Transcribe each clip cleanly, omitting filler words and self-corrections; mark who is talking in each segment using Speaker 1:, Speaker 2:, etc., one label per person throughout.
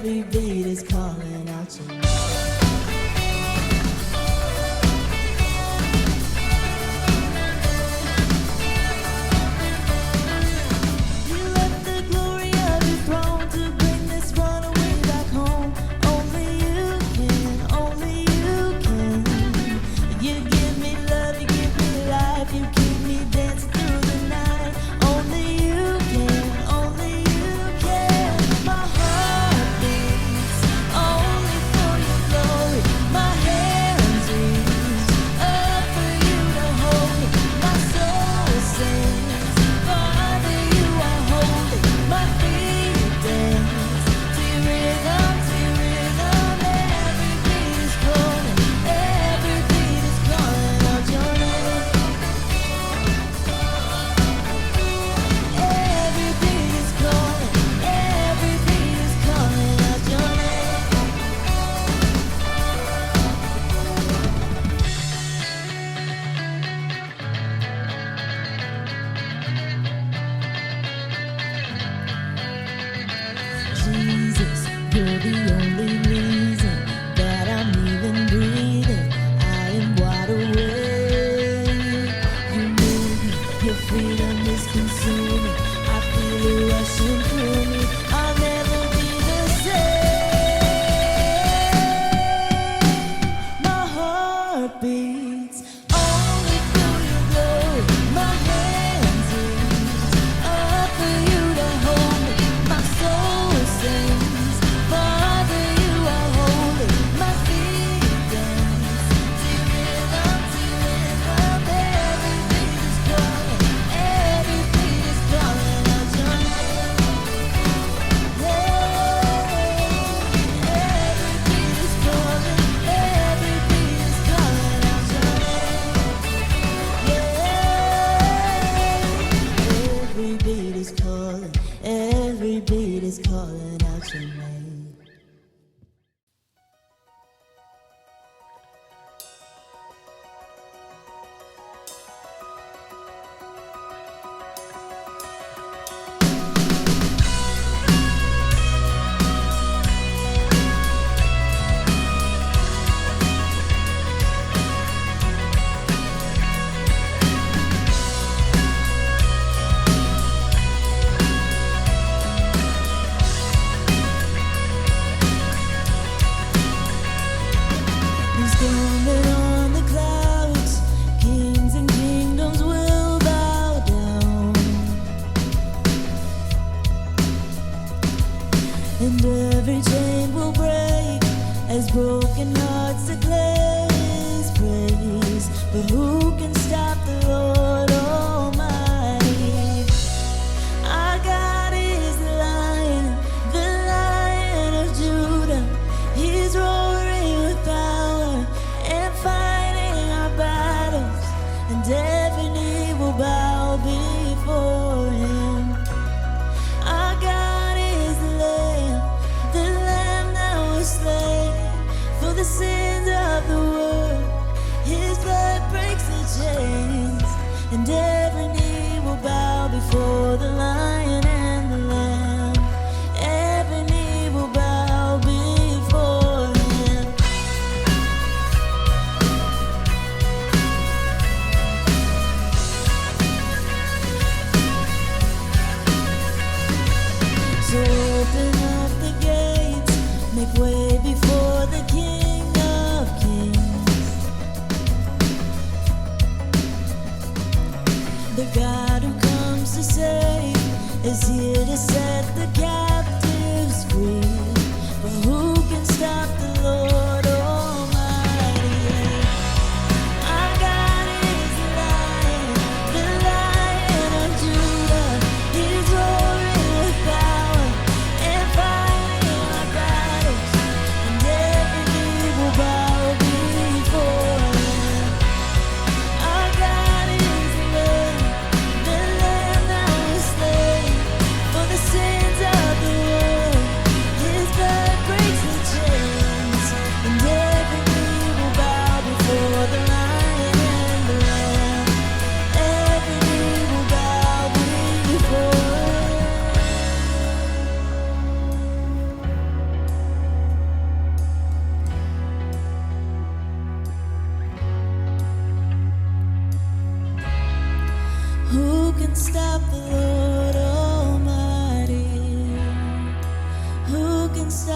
Speaker 1: every beat is calling out your name. Jesus, you're the only reason that I'm even breathing. I am wide awake. You move me, your freedom is consuming. I feel it rushing through me. I'll never be the same. My heart beats only through your glory. My hands reach up for you to hold me. My soul sings, Father, you are holy. My feet dance to rhythm, to rhythm. Every beat is calling, every beat is calling out your name. Every beat is calling, every beat is calling out your name. Every beat is calling, every beat is calling out your name. He's coming on the clouds. Kings and kingdoms will bow down, and every chain will break as broken hearts declare His praise. But who can stop the Lord Almighty? Our God is the Lion of Judah. He's roaring with power and fighting our battles, and every knee will bow before Him. Our God is the Lamb that was slain for the sins of the world. His blood breaks the chains, and every knee will bow before the Lion and the Lamb. Every knee will bow before Him. So open up the gates, make way before the King of Kings. The God who comes to save is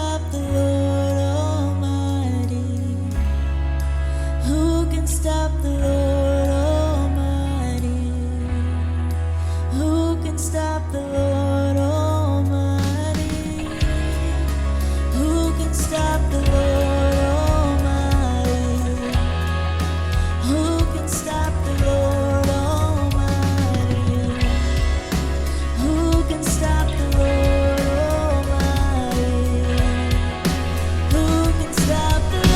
Speaker 1: stop the Lord Almighty? Who can stop the Lord Almighty? Who can stop the Lord Almighty? Who can stop the Lord Almighty? Who can stop the Lord Almighty? Who can stop the Lord Almighty? Who can stop the Lord?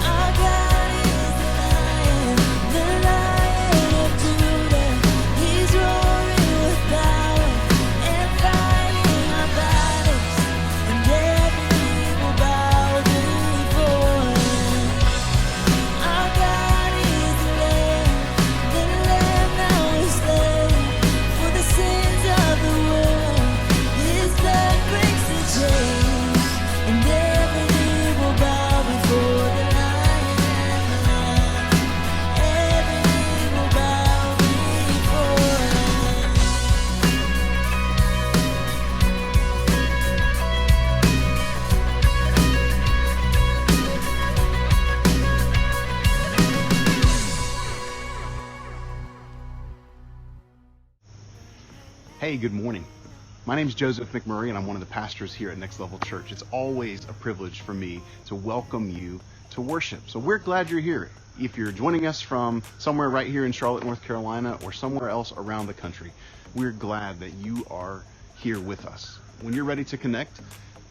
Speaker 1: Our God is the Lion of Judah. He's roaring with power and fighting our battles, and every knee will bow before Him. Our God is the Lamb that was slain for the sins of the world. His blood breaks the chains, and every knee will bow before the Lion and the Lamb. Every knee will bow before Him.
Speaker 2: Hey, good morning. My name is Joseph McMurray, and I'm one of the pastors here at Next Level Church. It's always a privilege for me to welcome you to worship. So we're glad you're here. If you're joining us from somewhere right here in Charlotte, North Carolina, or somewhere else around the country, we're glad that you are here with us. When you're ready to connect,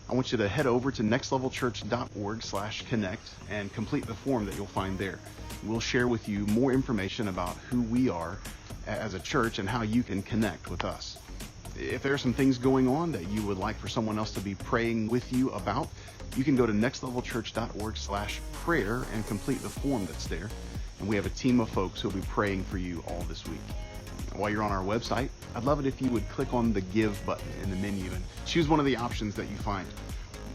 Speaker 2: I want you to head over to nextlevelchurch.org/connect and complete the form that you'll find there. We'll share with you more information about who we are as a church and how you can connect with us. If there are some things going on that you would like for someone else to be praying with you about, you can go to nextlevelchurch.org/prayer and complete the form that's there. And we have a team of folks who'll be praying for you all this week. While you're on our website, I'd love it if you would click on the Give button in the menu and choose one of the options that you find.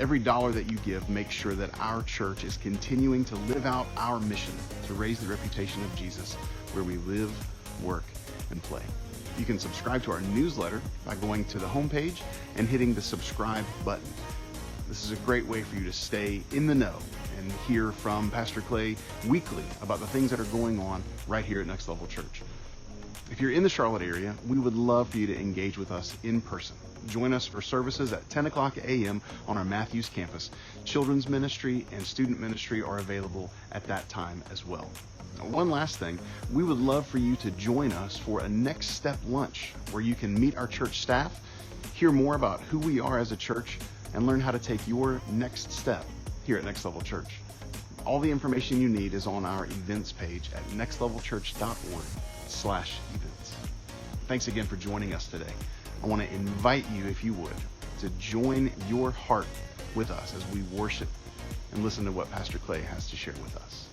Speaker 2: Every dollar that you give makes sure that our church is continuing to live out our mission to raise the reputation of Jesus where we live, work, and play. You can subscribe to our newsletter by going to the homepage and hitting the subscribe button. This is a great way for you to stay in the know and hear from Pastor Clay weekly about the things that are going on right here at Next Level Church. If you're in the Charlotte area, we would love for you to engage with us in person. Join us for services at 10 o'clock a.m. on our Matthews campus. Children's ministry and student ministry are available at that time as well. Now, one last thing, we would love for you to join us for a Next Step lunch where you can meet our church staff, hear more about who we are as a church, and learn how to take your next step here at Next Level Church. All the information you need is on our events page at nextlevelchurch.org/events. Thanks again for joining us today. I want to invite you, if you would, to join your heart with us as we worship and listen to what Pastor Clay has to share with us.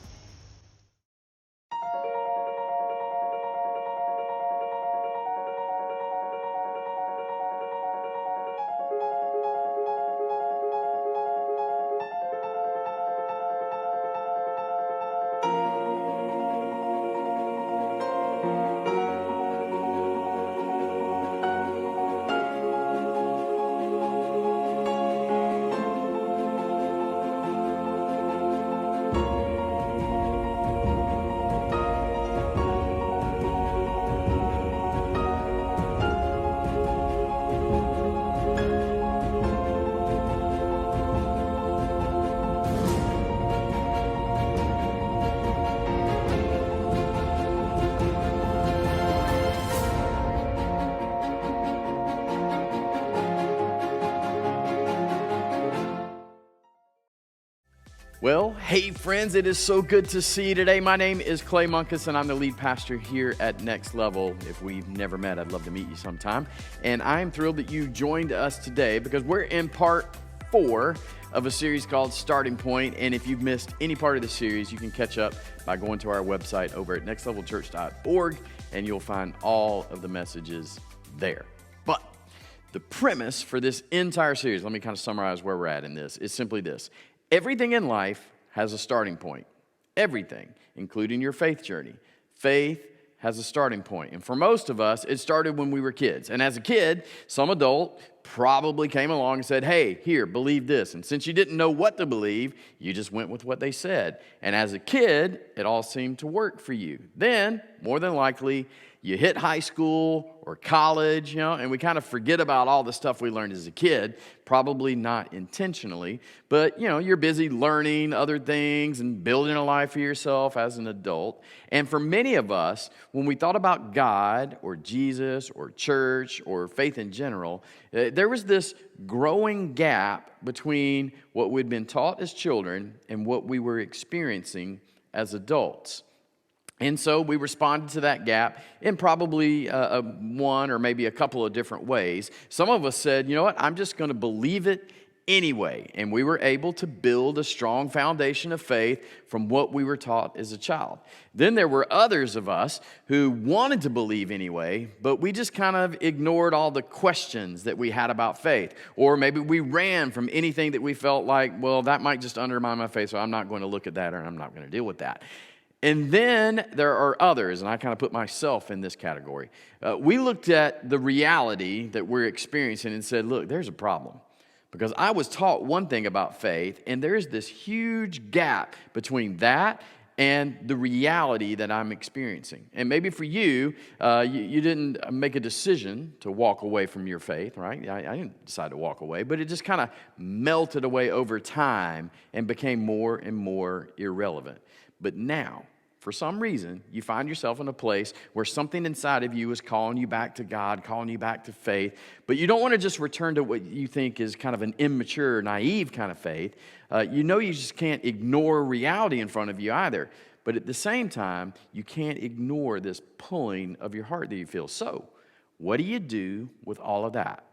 Speaker 3: Well, hey friends, it is so good to see you today. My name is Clay Munkus, and I'm the lead pastor here at Next Level. If we've never met, I'd love to meet you sometime. And I'm thrilled that you joined us today because we're in part 4 of a series called Starting Point. And if you've missed any part of the series, you can catch up by going to our website over at nextlevelchurch.org, and you'll find all of the messages there. But the premise for this entire series, let me kind of summarize where we're at in this, is simply this. Everything in life has a starting point. Everything, including your faith journey. Faith has a starting point. And for most of us, it started when we were kids. And as a kid, some adult probably came along and said, hey, here, believe this. And since you didn't know what to believe, you just went with what they said. And as a kid, it all seemed to work for you. Then, more than likely, you hit high school or college, and we kind of forget about all the stuff we learned as a kid, probably not intentionally, but, you're busy learning other things and building a life for yourself as an adult. And for many of us, when we thought about God or Jesus or church or faith in general, there was this growing gap between what we'd been taught as children and what we were experiencing as adults. And so we responded to that gap in probably one or maybe a couple of different ways. Some of us said, you know what, I'm just going to believe it anyway. And we were able to build a strong foundation of faith from what we were taught as a child. Then there were others of us who wanted to believe anyway, but we just kind of ignored all the questions that we had about faith. Or maybe we ran from anything that we felt like, well, that might just undermine my faith, so I'm not going to look at that or I'm not going to deal with that. And then there are others, and I kind of put myself in this category. We looked at the reality that we're experiencing and said, look, there's a problem. Because I was taught one thing about faith, and there's this huge gap between that and the reality that I'm experiencing. And maybe for you, you didn't make a decision to walk away from your faith, right? I didn't decide to walk away, but it just kind of melted away over time and became more and more irrelevant. But now, for some reason, you find yourself in a place where something inside of you is calling you back to God, calling you back to faith, but you don't want to just return to what you think is kind of an immature, naive kind of faith. You just can't ignore reality in front of you either. But at the same time, you can't ignore this pulling of your heart that you feel. So, what do you do with all of that?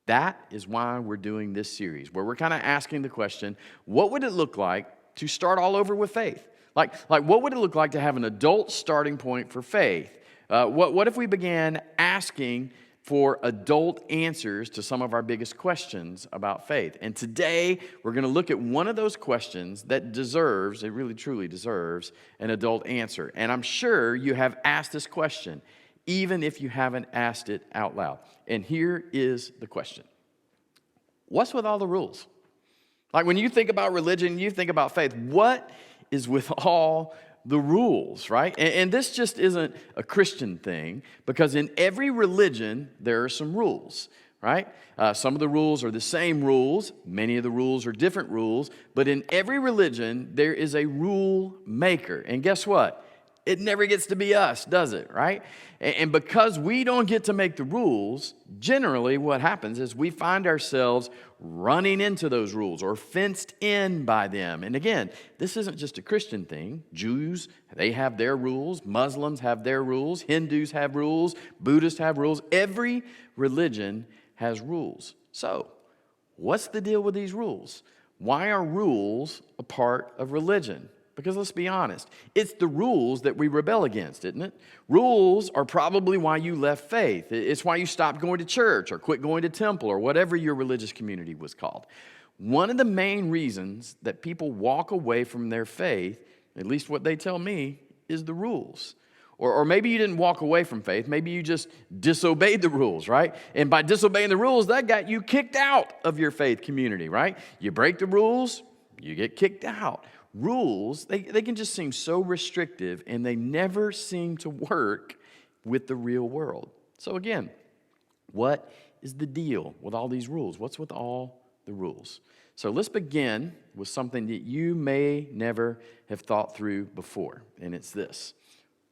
Speaker 3: That is why we're doing this series, where we're kind of asking the question, what would it look like to start all over with faith? Like what would it look like to have an adult starting point for faith? What if we began asking for adult answers to some of our biggest questions about faith? And today, we're going to look at one of those questions that it really truly deserves an adult answer. And I'm sure you have asked this question, even if you haven't asked it out loud. And here is the question. What's with all the rules? Like when you think about religion, you think about faith, what is with all the rules, right? And this just isn't a Christian thing, because in every religion, there are some rules, right? Some of the rules are the same rules. Many of the rules are different rules. But in every religion, there is a rule maker. And guess what? It never gets to be us, does it, right? And because we don't get to make the rules, generally what happens is we find ourselves running into those rules or fenced in by them. And again, this isn't just a Christian thing. Jews, they have their rules. Muslims have their rules. Hindus have rules. Buddhists have rules. Every religion has rules. So, what's the deal with these rules? Why are rules a part of religion? Because let's be honest, it's the rules that we rebel against, isn't it? Rules are probably why you left faith. It's why you stopped going to church or quit going to temple or whatever your religious community was called. One of the main reasons that people walk away from their faith, at least what they tell me, is the rules. Or maybe you didn't walk away from faith. Maybe you just disobeyed the rules, right? And by disobeying the rules, that got you kicked out of your faith community, right? You break the rules, you get kicked out. Rules, they can just seem so restrictive, and they never seem to work with the real world. So again, what is the deal with all these rules? What's with all the rules? So let's begin with something that you may never have thought through before, and it's this.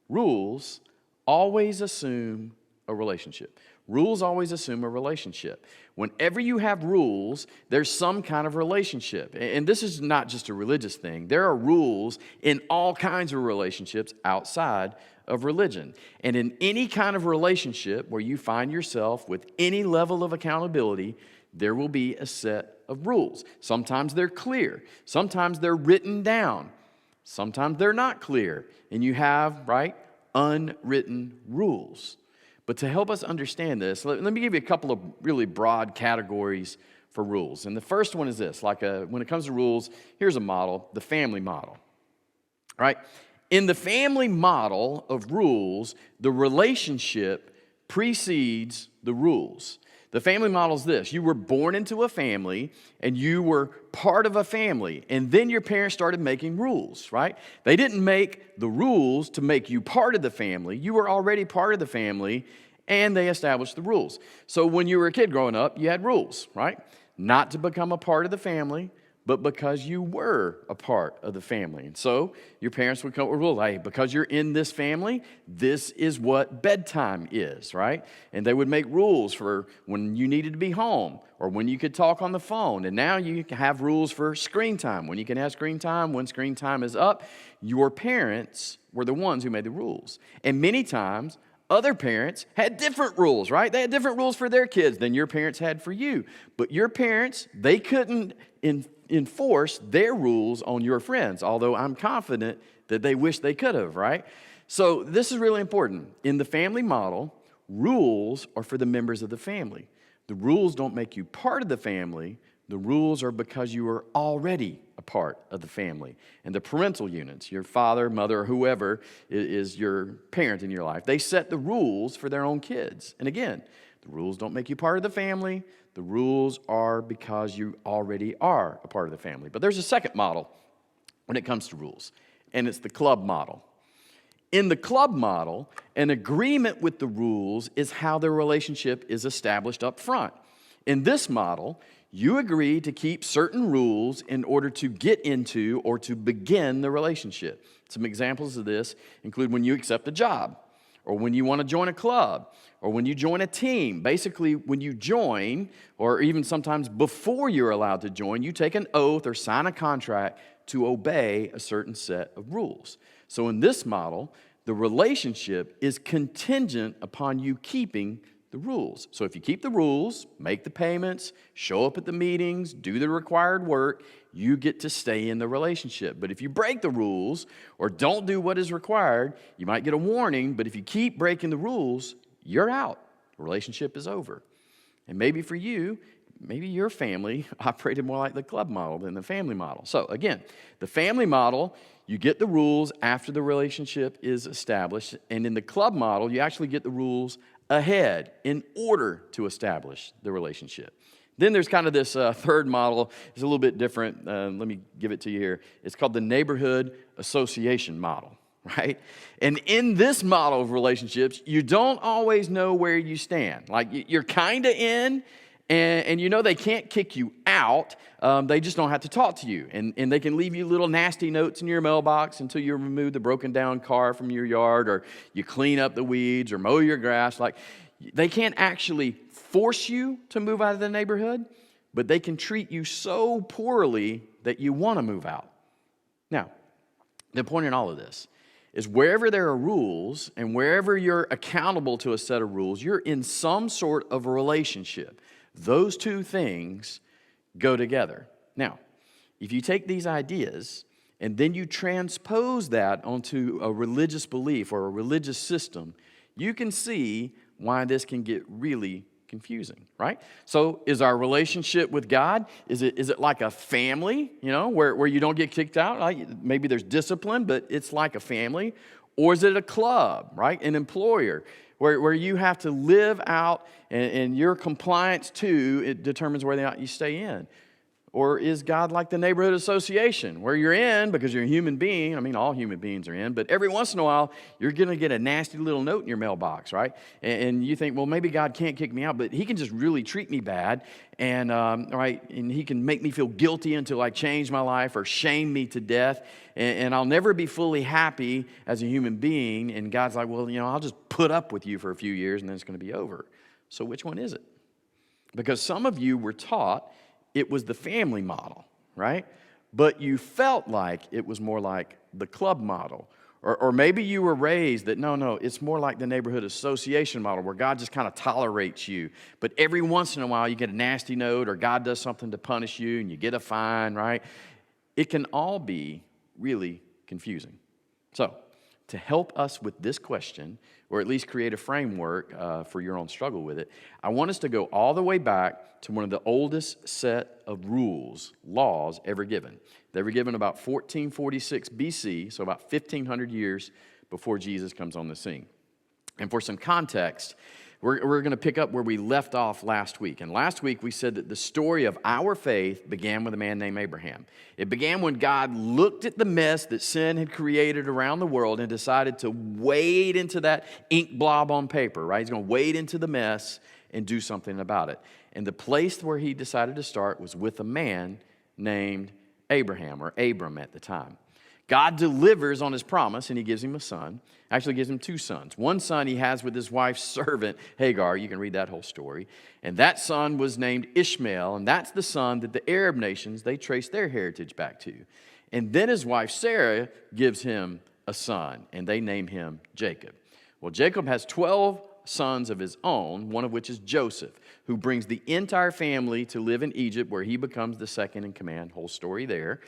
Speaker 3: Rules always assume a relationship. Rules always assume a relationship. Whenever you have rules, there's some kind of relationship. And this is not just a religious thing. There are rules in all kinds of relationships outside of religion. And in any kind of relationship where you find yourself with any level of accountability, there will be a set of rules. Sometimes they're clear. Sometimes they're written down. Sometimes they're not clear. And you have, unwritten rules. But to help us understand this, let me give you a couple of really broad categories for rules. And the first one is this, when it comes to rules, here's a model, the family model, right? In the family model of rules, the relationship precedes the rules. The family model is this. You were born into a family, and you were part of a family, and then your parents started making rules, right? They didn't make the rules to make you part of the family. You were already part of the family, and they established the rules. So when you were a kid growing up, you had rules, right? Not to become a part of the family, but because you were a part of the family. And so your parents would come up with rules. Hey, because you're in this family, this is what bedtime is, right? And they would make rules for when you needed to be home or when you could talk on the phone. And now you have rules for screen time, when you can have screen time, when screen time is up. Your parents were the ones who made the rules. And many times, other parents had different rules, right? They had different rules for their kids than your parents had for you. But your parents, they couldn't enforce their rules on your friends, although I'm confident that they wish they could have, right? So this is really important. In the family model, rules are for the members of the family. The rules don't make you part of the family. The rules are because you are already a part of the family. And the parental units, your father, mother, or whoever is your parent in your life, they set the rules for their own kids. And again, the rules don't make you part of the family. The rules are because you already are a part of the family. But there's a second model when it comes to rules, and it's the club model. In the club model, an agreement with the rules is how the relationship is established up front. In this model, you agree to keep certain rules in order to get into or to begin the relationship. Some examples of this include when you accept a job, or when you want to join a club, or when you join a team. Basically, when you join, or even sometimes before you're allowed to join, you take an oath or sign a contract to obey a certain set of rules. So in this model, the relationship is contingent upon you keeping the rules. So if you keep the rules, make the payments, show up at the meetings, do the required work, you get to stay in the relationship. But if you break the rules or don't do what is required, you might get a warning, but if you keep breaking the rules, you're out. The relationship is over. And maybe for you, maybe your family operated more like the club model than the family model. So again, the family model, you get the rules after the relationship is established. And in the club model, you actually get the rules ahead in order to establish the relationship. Then there's kind of this third model. It's a little bit different. Let me give it to you here. It's called the neighborhood association model, right? And in this model of relationships, you don't always know where you stand. Like you're kind of in, and you know they can't kick you out. They just don't have to talk to you. And they can leave you little nasty notes in your mailbox until you remove the broken down car from your yard, or you clean up the weeds or mow your grass. Like they can't actually force you to move out of the neighborhood, but they can treat you so poorly that you want to move out. Now, the point in all of this is wherever there are rules and wherever you're accountable to a set of rules, you're in some sort of a relationship. Those two things go together. Now, if you take these ideas and then you transpose that onto a religious belief or a religious system, you can see why this can get really confusing, right? So is our relationship with God, is it like a family, where you don't get kicked out? Like maybe there's discipline, but it's like a family. Or is it a club, right? An employer, where you have to live out and your compliance to, it determines whether or not you stay in. Or is God like the neighborhood association, where you're in because you're a human being? I mean, all human beings are in, but every once in a while, you're going to get a nasty little note in your mailbox, right? And you think, well, maybe God can't kick me out, but he can just really treat me bad, and right, and he can make me feel guilty until I change my life or shame me to death, and I'll never be fully happy as a human being. And God's like, well, I'll just put up with you for a few years, and then it's going to be over. So which one is it? Because some of you were taught it was the family model, right? But you felt like it was more like the club model. Or maybe you were raised that, no, it's more like the neighborhood association model, where God just kind of tolerates you. But every once in a while, you get a nasty note, or God does something to punish you, and you get a fine, right? It can all be really confusing. So, to help us with this question, or at least create a framework for your own struggle with it, I want us to go all the way back to one of the oldest set of rules, laws ever given. They were given about 1446 BC, so about 1,500 years before Jesus comes on the scene. And for some context, we're going to pick up where we left off last week. And last week we said that the story of our faith began with a man named Abraham. It began when God looked at the mess that sin had created around the world and decided to wade into that ink blob on paper, right? He's going to wade into the mess and do something about it. And the place where he decided to start was with a man named Abraham, or Abram at the time. God delivers on his promise, and he gives him a son. Actually gives him two sons. One son he has with his wife's servant, Hagar. You can read that whole story. And that son was named Ishmael, and that's the son that the Arab nations, they trace their heritage back to. And then his wife Sarah gives him a son, and they name him Jacob. Well, Jacob has 12 sons of his own, one of which is Joseph, who brings the entire family to live in Egypt, where he becomes the second in command. Whole story there.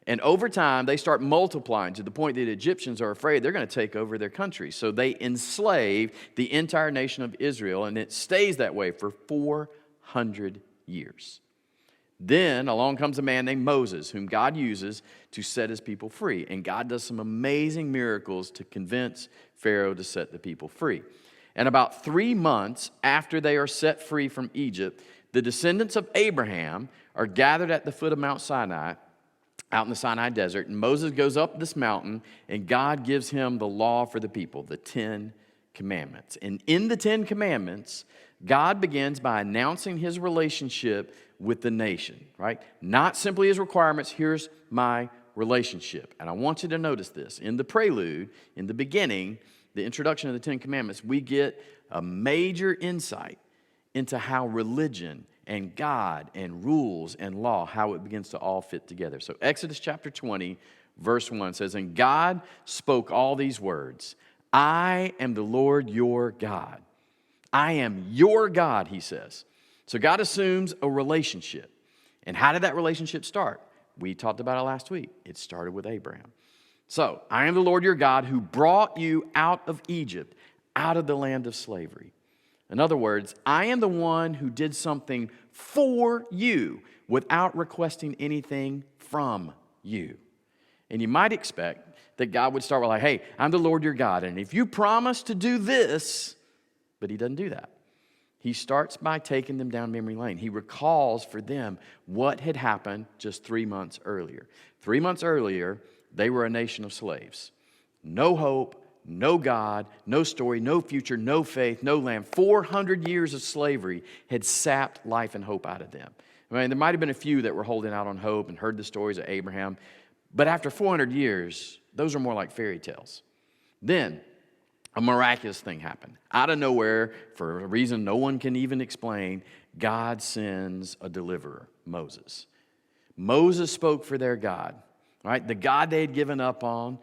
Speaker 3: And over time, they start multiplying to the point that Egyptians are afraid they're going to take over their country. So they enslave the entire nation of Israel, and it stays that way for 400 years. Then along comes a man named Moses, whom God uses to set his people free. And God does some amazing miracles to convince Pharaoh to set the people free. And about 3 months after they are set free from Egypt, the descendants of Abraham are gathered at the foot of Mount Sinai, out in the Sinai desert, and Moses goes up this mountain, and God gives him the law for the people, the 10 Commandments. And in the 10 Commandments, God begins by announcing his relationship with the nation, right? Not simply his requirements, here's my relationship. And I want you to notice this. In the prelude, in the beginning, the introduction of the 10 Commandments, we get a major insight into how religion and God and rules and law, how it begins to all fit together. So Exodus chapter 20, verse 1 says, "And God spoke all these words, I am the Lord your God. I am your God," he says. So God assumes a relationship. And how did that relationship start? We talked about it last week. It started with Abraham. So, I am the Lord your God who brought you out of Egypt, out of the land of slavery. In other words, I am the one who did something for you without requesting anything from you. And you might expect that God would start with like, hey, I'm the Lord your God, and if you promise to do this, but he doesn't do that. He starts by taking them down memory lane. He recalls for them what had happened just 3 months earlier. 3 months earlier, they were a nation of slaves. No hope, no God, no story, no future, no faith, no land. 400 years of slavery had sapped life and hope out of them. I mean, there might have been a few that were holding out on hope and heard the stories of Abraham, but after 400 years, those are more like fairy tales. Then, a miraculous thing happened. Out of nowhere, for a reason no one can even explain, God sends a deliverer, Moses. Moses spoke for their God, right? The God they had given up on.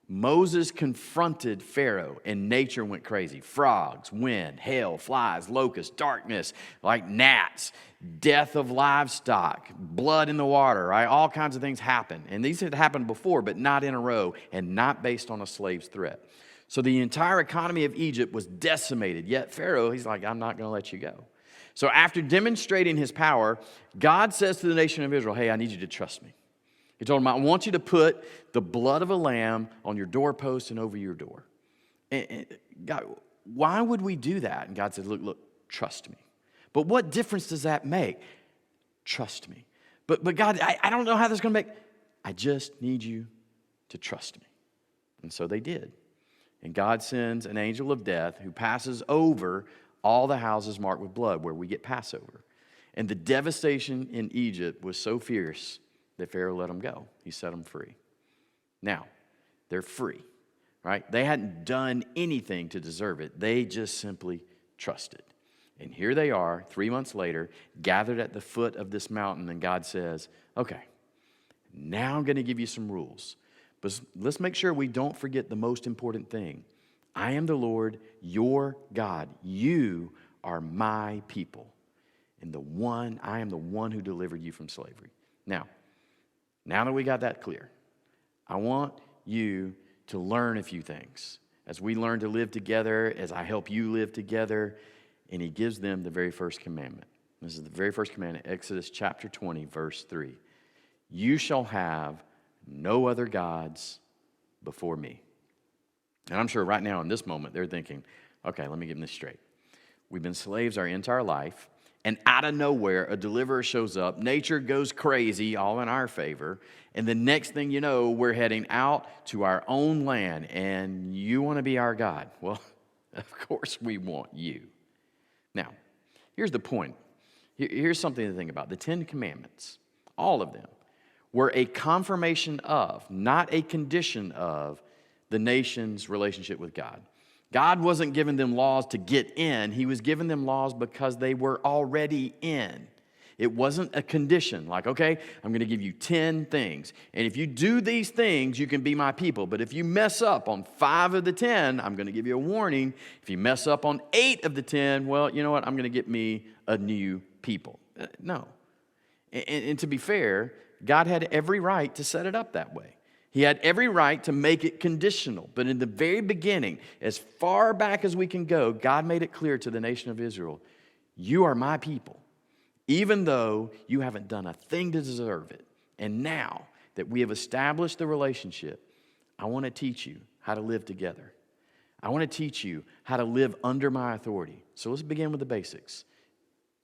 Speaker 3: Moses confronted Pharaoh, and nature went crazy. Frogs, wind, hail, flies, locusts, darkness, like gnats, death of livestock, blood in the water, right? All kinds of things happen. And these had happened before, but not in a row, and not based on a slave's threat. So the entire economy of Egypt was decimated. Yet Pharaoh, he's like, I'm not going to let you go. So after demonstrating his power, God says to the nation of Israel, hey, I need you to trust me. He told him, I want you to put the blood of a lamb on your doorpost and over your door. And God, why would we do that? And God said, look, trust me. But what difference does that make? Trust me. But God, I don't know how this is going to make. I just need you to trust me. And so they did. And God sends an angel of death who passes over all the houses marked with blood where we get Passover. And the devastation in Egypt was so fierce that Pharaoh let them go. He set them free. Now, they're free, right? They hadn't done anything to deserve it. They just simply trusted. And here they are, 3 months later, gathered at the foot of this mountain, and God says, okay, now I'm going to give you some rules. But let's make sure we don't forget the most important thing. I am the Lord, your God. You are my people. And I am the one who delivered you from slavery. Now that we got that clear, I want you to learn a few things. As we learn to live together, as I help you live together, and he gives them the very first commandment. This is the very first commandment, Exodus chapter 20, verse 3. You shall have no other gods before me. And I'm sure right now in this moment they're thinking, okay, let me get this straight. We've been slaves our entire life, and out of nowhere a deliverer shows up, nature goes crazy, all in our favor, and the next thing you know, we're heading out to our own land, and you want to be our God. Well, of course we want you. Now, here's the point. Here's something to think about. The Ten Commandments, all of them, were a confirmation of, not a condition of, the nation's relationship with God. God wasn't giving them laws to get in. He was giving them laws because they were already in. It wasn't a condition like, okay, I'm going to give you 10 things. And if you do these things, you can be my people. But if you mess up on 5 of the 10, I'm going to give you a warning. If you mess up on 8 of the 10, well, you know what? I'm going to get me a new people. No. And to be fair, God had every right to set it up that way. He had every right to make it conditional. But in the very beginning, as far back as we can go, God made it clear to the nation of Israel, you are my people, even though you haven't done a thing to deserve it. And now that we have established the relationship, I want to teach you how to live together. I want to teach you how to live under my authority. So let's begin with the basics.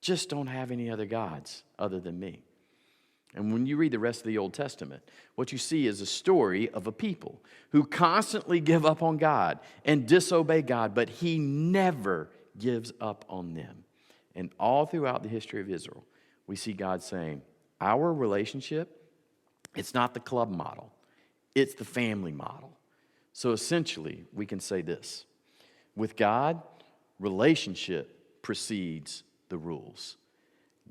Speaker 3: Just don't have any other gods other than me. And when you read the rest of the Old Testament, what you see is a story of a people who constantly give up on God and disobey God, but he never gives up on them. And all throughout the history of Israel, we see God saying, our relationship, it's not the club model, it's the family model. So essentially, we can say this. With God, relationship precedes the rules.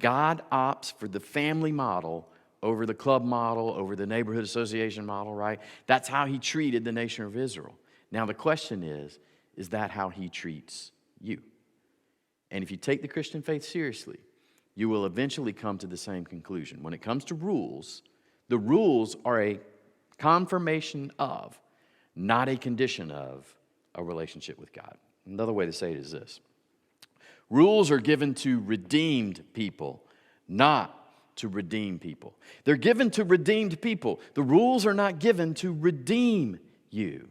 Speaker 3: God opts for the family model over the club model, over the neighborhood association model, right? That's how he treated the nation of Israel. Now the question is that how he treats you? And if you take the Christian faith seriously, you will eventually come to the same conclusion. When it comes to rules, the rules are a confirmation of, not a condition of, a relationship with God. Another way to say it is this. Rules are given to redeemed people, not to redeem people. They're given to redeemed people. The rules are not given to redeem you.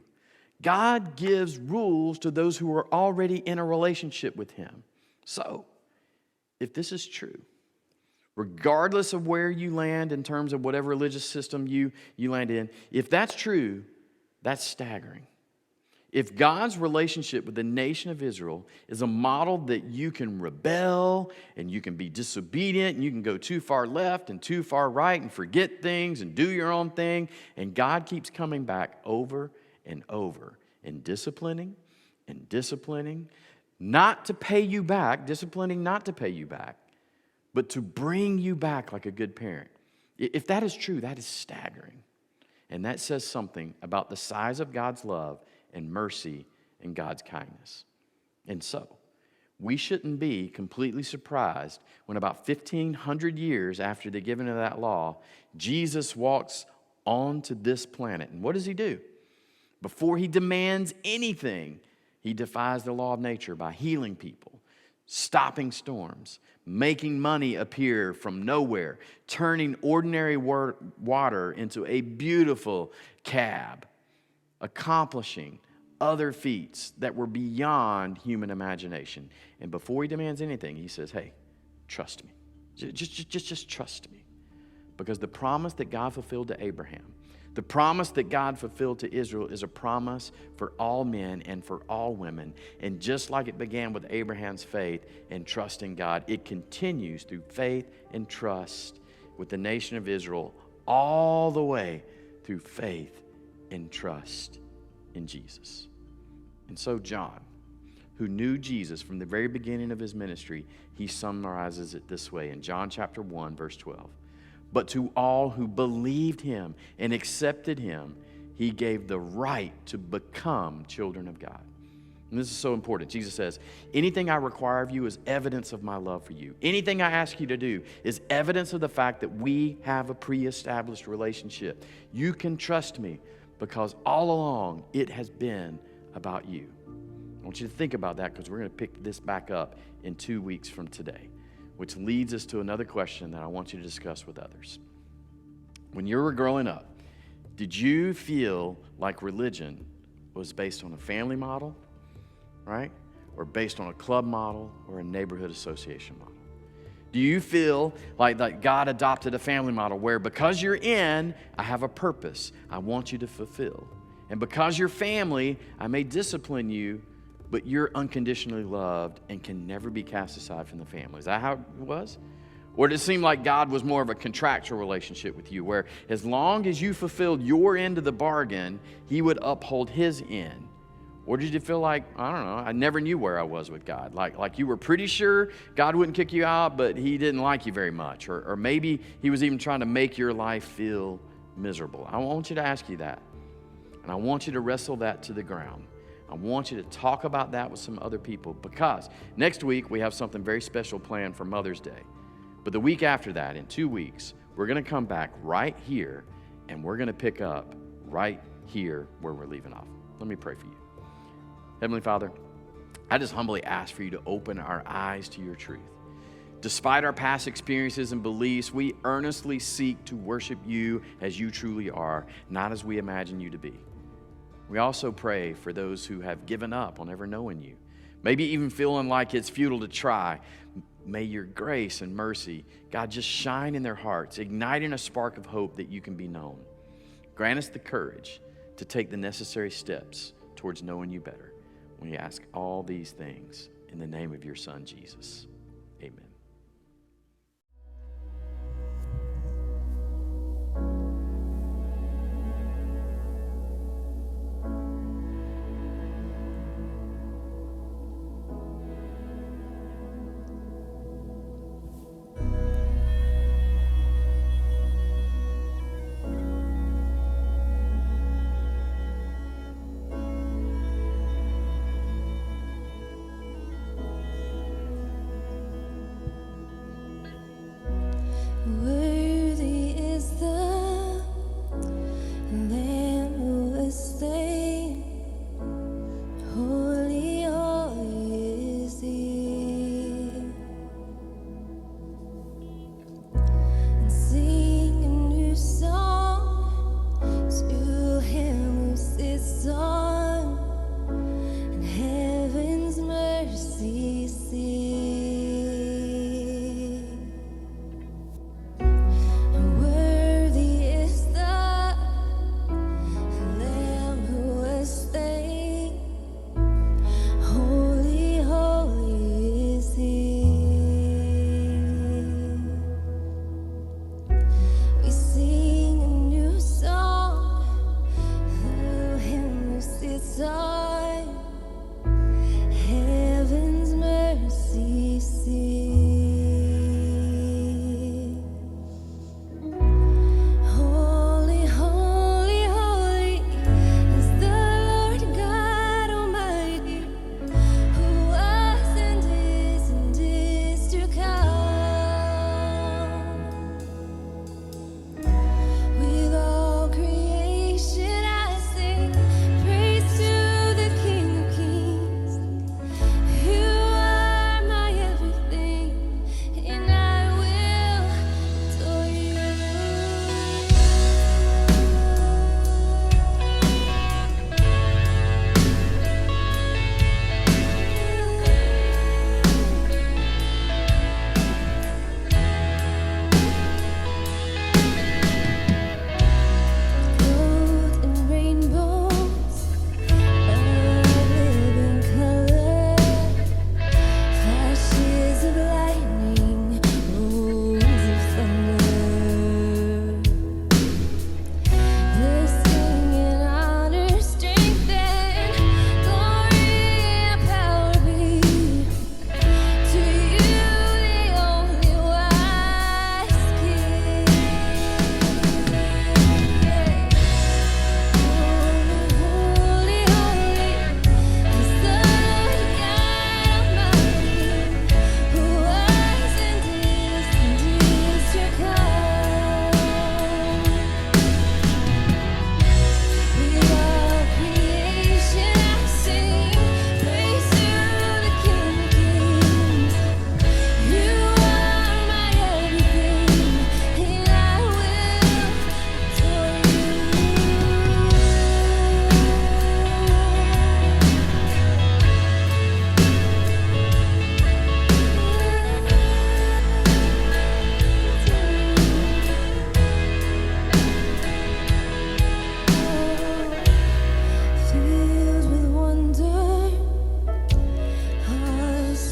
Speaker 3: God gives rules to those who are already in a relationship with him. So, if this is true, regardless of where you land in terms of whatever religious system you land in, if that's true, that's staggering. If God's relationship with the nation of Israel is a model that you can rebel and you can be disobedient and you can go too far left and too far right and forget things and do your own thing, and God keeps coming back over and over and disciplining, not to pay you back, disciplining not to pay you back, but to bring you back like a good parent. If that is true, that is staggering. And that says something about the size of God's love and mercy and God's kindness. And so, we shouldn't be completely surprised when about 1,500 years after the giving of that law, Jesus walks onto this planet. And what does he do? Before he demands anything, he defies the law of nature by healing people, stopping storms, making money appear from nowhere, turning ordinary water into a beautiful cab, accomplishing other feats that were beyond human imagination. And before he demands anything, he says, hey, trust me. Just trust me. Because the promise that God fulfilled to Abraham, the promise that God fulfilled to Israel is a promise for all men and for all women. And just like it began with Abraham's faith and trust in God, it continues through faith and trust with the nation of Israel all the way through faith and trust in Jesus. And so John, who knew Jesus from the very beginning of his ministry, he summarizes it this way in John chapter 1, verse 12. But to all who believed him and accepted him, he gave the right to become children of God. And this is so important. Jesus says, anything I require of you is evidence of my love for you. Anything I ask you to do is evidence of the fact that we have a pre-established relationship. You can trust me because all along it has been about you. I want you to think about that because we're going to pick this back up in 2 weeks from today, which leads us to another question that I want you to discuss with others. When you were growing up, did you feel like religion was based on a family model, right? Or based on a club model or a neighborhood association model? Do you feel like God adopted a family model where because you're in, I have a purpose I want you to fulfill? And because you're family, I may discipline you, but you're unconditionally loved and can never be cast aside from the family. Is that how it was? Or did it seem like God was more of a contractual relationship with you, where as long as you fulfilled your end of the bargain, He would uphold His end? Or did you feel like, I don't know, I never knew where I was with God? Like you were pretty sure God wouldn't kick you out, but He didn't like you very much. Or maybe He was even trying to make your life feel miserable. I want you to ask you that. And I want you to wrestle that to the ground. I want you to talk about that with some other people, because next week we have something very special planned for Mother's Day. But the week after that, in 2 weeks, we're going to come back right here and we're going to pick up right here where we're leaving off. Let me pray for you. Heavenly Father, I just humbly ask for you to open our eyes to your truth. Despite our past experiences and beliefs, we earnestly seek to worship you as you truly are, not as we imagine you to be. We also pray for those who have given up on ever knowing you, maybe even feeling like it's futile to try. May your grace and mercy, God, just shine in their hearts, igniting a spark of hope that you can be known. Grant us the courage to take the necessary steps towards knowing you better. We ask all these things in the name of your Son, Jesus. Amen.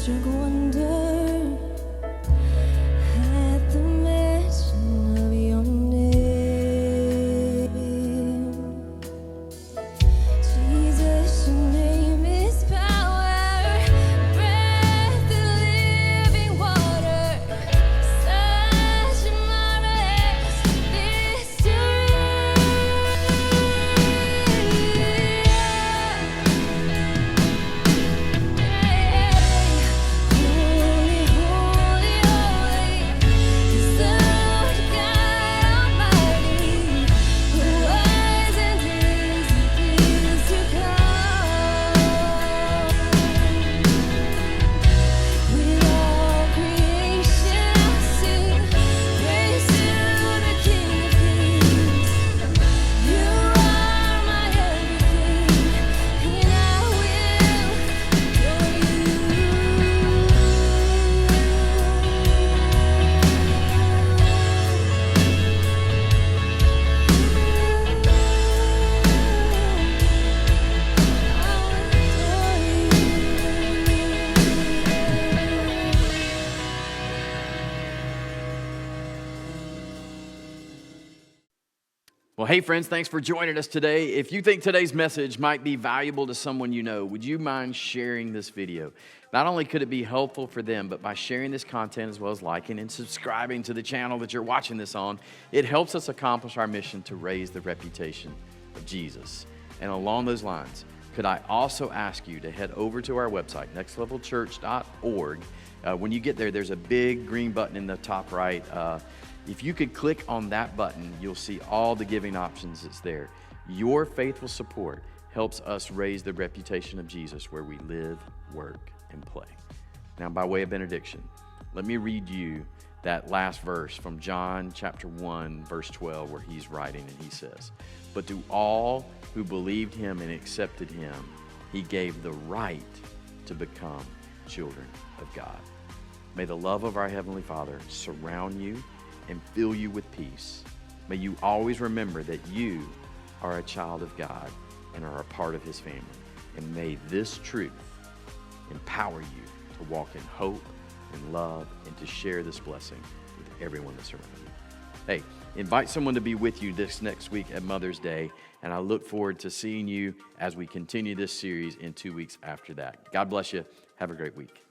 Speaker 1: struck wonder at the mention of your name. Jesus, your name is power, breath of living water, such a marvelous mystery. Holy, holy, holy is the Lord God Almighty, who was and is to come. With all creation I'll sing praise to the King of Kings. You are my everything, and I will adore
Speaker 3: Well, hey, friends, thanks for joining us today. If you think today's message might be valuable to someone you know, would you mind sharing this video? Not only could it be helpful for them, but by sharing this content as well as liking and subscribing to the channel that you're watching this on, it helps us accomplish our mission to raise the reputation of Jesus. And along those lines, could I also ask you to head over to our website, nextlevelchurch.org. When you get there, there's a big green button in the top right. If you could click on that button, you'll see all the giving options that's there. Your faithful support helps us raise the reputation of Jesus where we live, work, and play. Now, by way of benediction, let me read you that last verse from John chapter 1, verse 12, where he's writing, and he says, "But to all who believed him and accepted him, he gave the right to become children of God." May the love of our Heavenly Father surround you and fill you with peace. May you always remember that you are a child of God and are a part of his family. And may this truth empower you to walk in hope and love and to share this blessing with everyone that's around you. Hey, invite someone to be with you this next week at Mother's Day, and I look forward to seeing you as we continue this series in 2 weeks after that. God bless you. Have a great week.